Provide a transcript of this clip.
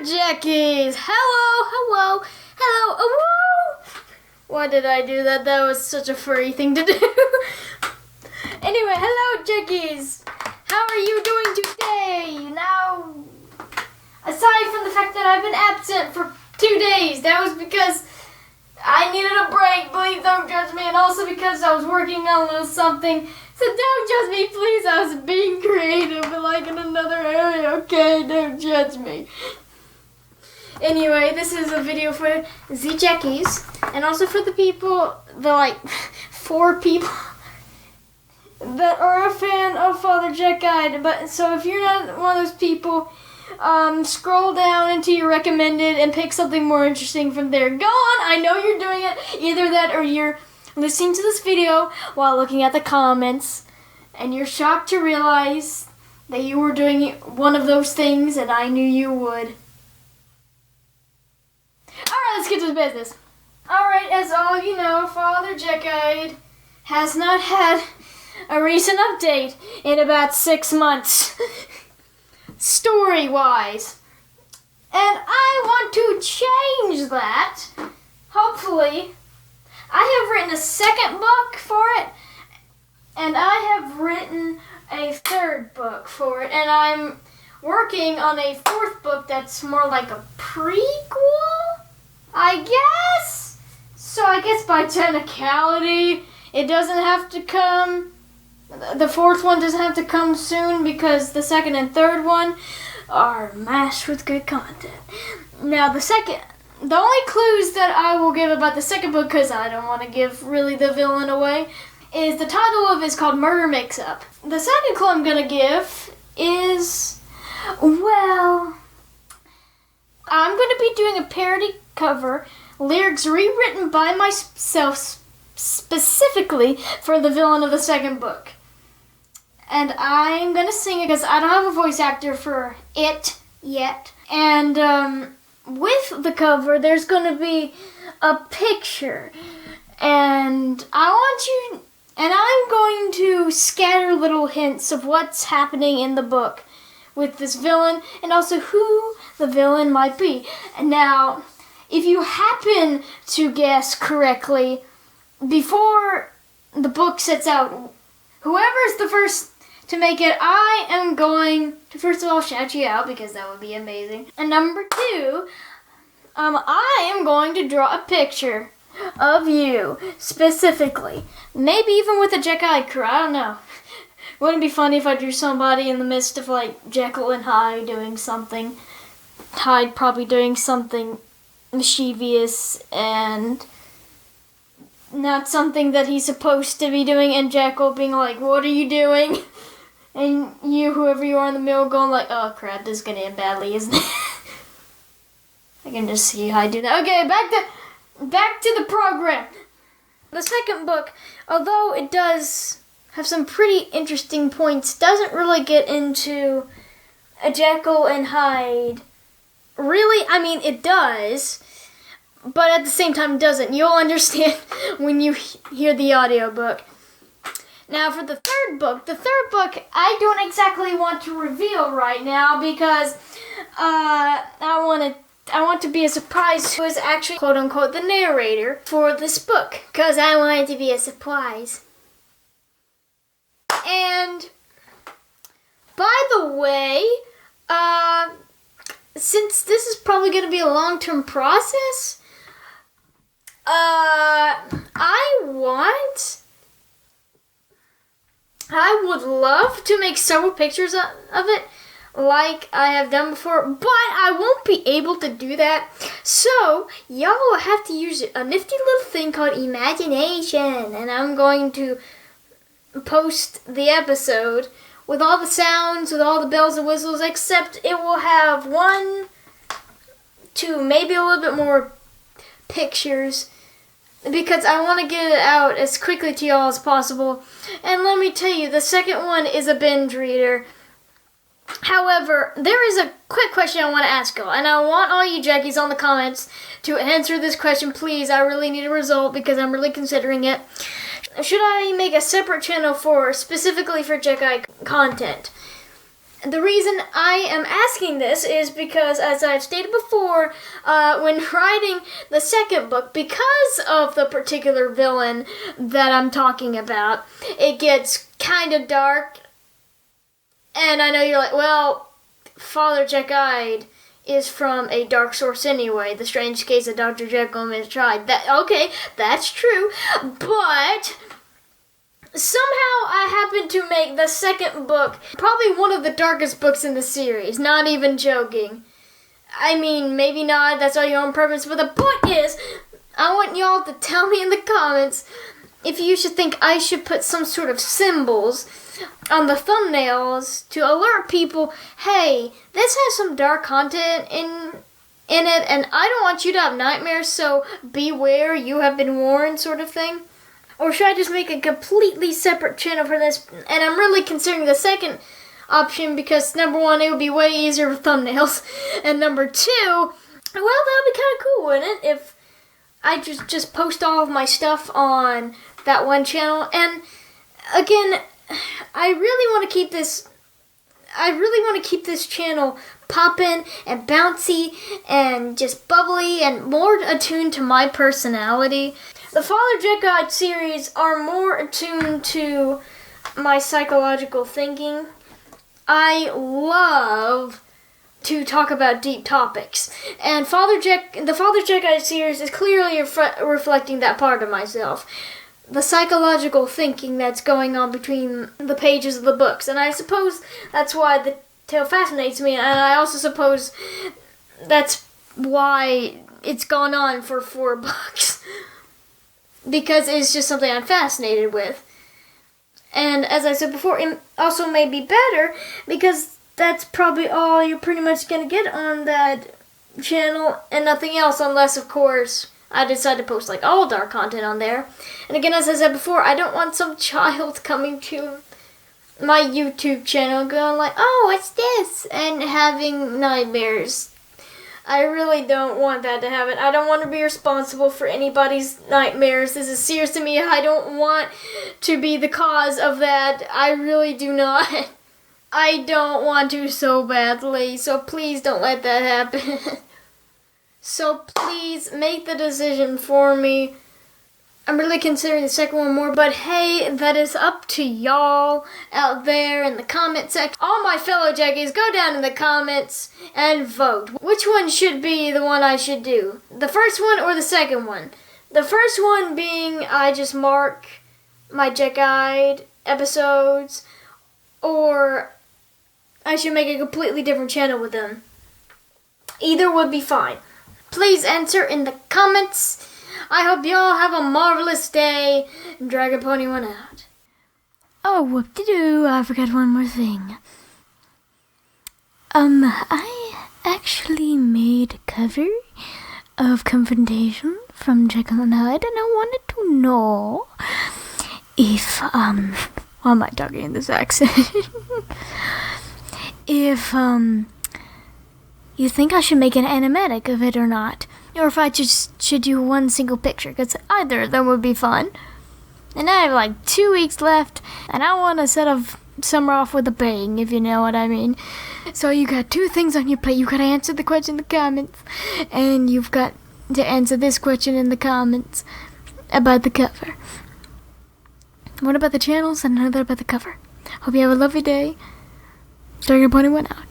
Jekkies! Hello! Woo! Why did I do that? That was such a furry thing to do. Anyway, hello Jekkies! How are you doing today? Now, aside from the fact that I've been absent for 2 days, that was because I needed a break, please don't judge me, and also because I was working on a little something. So don't judge me, please. I was being creative, but like in another area, okay? Don't judge me. Anyway, this is a video for the Jekkies, and also for the people, the like 4 people that are a fan of Father Jekyde. But so if you're not one of those people, scroll down into your recommended and pick something more interesting from there. Go on, I know you're doing it. Either that or you're listening to this video while looking at the comments, and you're shocked to realize that you were doing one of those things, and I knew you would. Alright, let's get to the business. Alright, as all of you know, Father Jekyde has not had a recent update in about 6 months, story-wise. And I want to change that, hopefully. I have written a second book for it, and I have written a third book for it, and I'm working on a 4th book that's more like a prequel, I guess? So I guess by technicality, it doesn't have to come, the 4th one doesn't have to come soon because the 2nd and 3rd one are mashed with good content. Now the only clues that I will give about the 2nd book, because I don't want to give really the villain away, is the title of it is called Murder Mix-Up. The 2nd clue I'm going to give is, well, I'm going to be doing a parody cover, lyrics rewritten by myself specifically for the villain of the 2nd book. And I'm going to sing it because I don't have a voice actor for it yet. And with the cover, there's going to be a picture. And I'm going to scatter little hints of what's happening in the book with this villain and also who the villain might be. And now, if you happen to guess correctly, before the book sets out, whoever's the first to make it, I am going to first of all shout you out because that would be amazing. And number 2, I am going to draw a picture of you specifically. Maybe even with a Jekyll crew, I don't know. Wouldn't it be funny if I drew somebody in the midst of like Jekyll and Hyde doing something? Hyde probably doing something mischievous and not something that he's supposed to be doing, and Jekyll being like, what are you doing? And you, whoever you are in the middle, going like, oh crap, this is gonna end badly, isn't it? I can just see Hyde do that. Okay, back to the program. The 2nd book, although it does have some pretty interesting points, doesn't really get into a Jekyll and Hyde. Really, I mean, it does, but at the same time it doesn't. You'll understand when you hear the audiobook. Now for the 3rd book, I don't exactly want to reveal right now because I want to be a surprise who is actually quote-unquote the narrator for this book, because I want it to be a surprise. And by the way, since this is probably going to be a long-term process, I would love to make several pictures of it like I have done before, but I won't be able to do that. So y'all will have to use a nifty little thing called imagination, and I'm going to post the episode with all the sounds, with all the bells and whistles, except it will have 1, 2, maybe a little bit more pictures, because I want to get it out as quickly to y'all as possible. And let me tell you, the 2nd one is a binge reader. However, there is a quick question I want to ask y'all, and I want all you Jekkies on the comments to answer this question, please. I really need a result because I'm really considering it. Should I make a separate channel specifically for Jekyde content? The reason I am asking this is because, as I've stated before, when writing the second book, because of the particular villain that I'm talking about, it gets kind of dark. And I know you're like, well, Father Jekyde is from a dark source anyway. The Strange Case of Dr. Jekyll and Mr. Hyde. Okay, that's true. But somehow I happened to make the second book probably one of the darkest books in the series. Not even joking. I mean, maybe not. That's all your own preference. But the point is, I want y'all to tell me in the comments if you should think I should put some sort of symbols on the thumbnails to alert people, hey, this has some dark content in it, and I don't want you to have nightmares, so beware, you have been warned, sort of thing. Or should I just make a completely separate channel for this? And I'm really considering the second option because, number one, it would be way easier with thumbnails, and number two, well, that would be kind of cool, wouldn't it, if I just post all of my stuff on that one channel. And again, I really want to keep this channel poppin' and bouncy and just bubbly and more attuned to my personality. The Father Jekyde series are more attuned to my psychological thinking. I love to talk about deep topics, and the Father Jekyde series is clearly reflecting that part of myself. The psychological thinking that's going on between the pages of the books. And I suppose that's why the tale fascinates me, and I also suppose that's why it's gone on for 4 books. Because it's just something I'm fascinated with. And as I said before, it also may be better because that's probably all you're pretty much going to get on that channel and nothing else, unless, of course, I decide to post like all dark content on there. And again, as I said before, I don't want some child coming to my YouTube channel going like, oh, what's this? And having nightmares. I really don't want that to happen. I don't want to be responsible for anybody's nightmares. This is serious to me. I don't want to be the cause of that. I really do not. I don't want to so badly. So please don't let that happen. So please make the decision for me. I'm really considering the second one more, but hey, that is up to y'all out there in the comment section. All my fellow Jekkies, go down in the comments and vote. Which one should be the one I should do? The first one or the second one? The first one being I just mark my Jekyde episodes, or I should make a completely different channel with them. Either would be fine. Please answer in the comments. I hope y'all have a marvelous day. Dragon Pony went out. Oh, whoop-de-doo, I forgot one more thing. I actually made a cover of Confrontation from Jekyll and Hyde, and I wanted to know if, why am I talking in this accent? If, you think I should make an animatic of it or not. Or if I just should do one single picture, because either of them would be fun. And I have like 2 weeks left, and I want to set off summer off with a bang, if you know what I mean. So you got 2 things on your plate. You got to answer the question in the comments, and you've got to answer this question in the comments about the cover. What about the channels and another about the cover? Hope you have a lovely day. Dragon Pony went out.